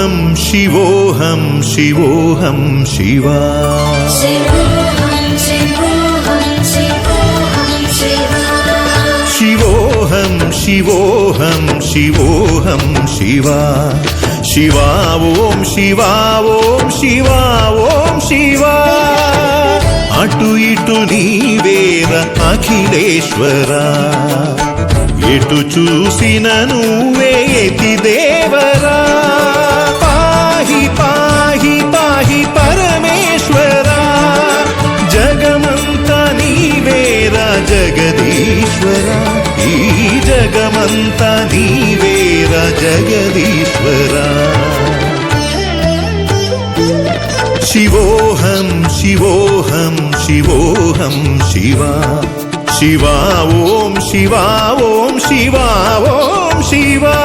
शिवोऽहं शिवोऽहं शिवा शिवोऽहं शिवोऽहं शिवोऽहं शिवा शिवा ॐ शिवा ॐ शिवा ॐ शिवा అటు ఇటు నీవేర అఖిలేశ్వరా ఎటు చూసిన నువ్వే యతి దేవరా పాహి పాహి పాహి పరమేశ్వరా జగమంతా నీవేరా జగదీశ్వరా ఈ జగమంతా నీవేరా జగదీశ్వరా शिवोऽहं शिवोऽहं शिवोऽहं शिवा शिवा ॐ शिवा ॐ शिवा ॐ शिवा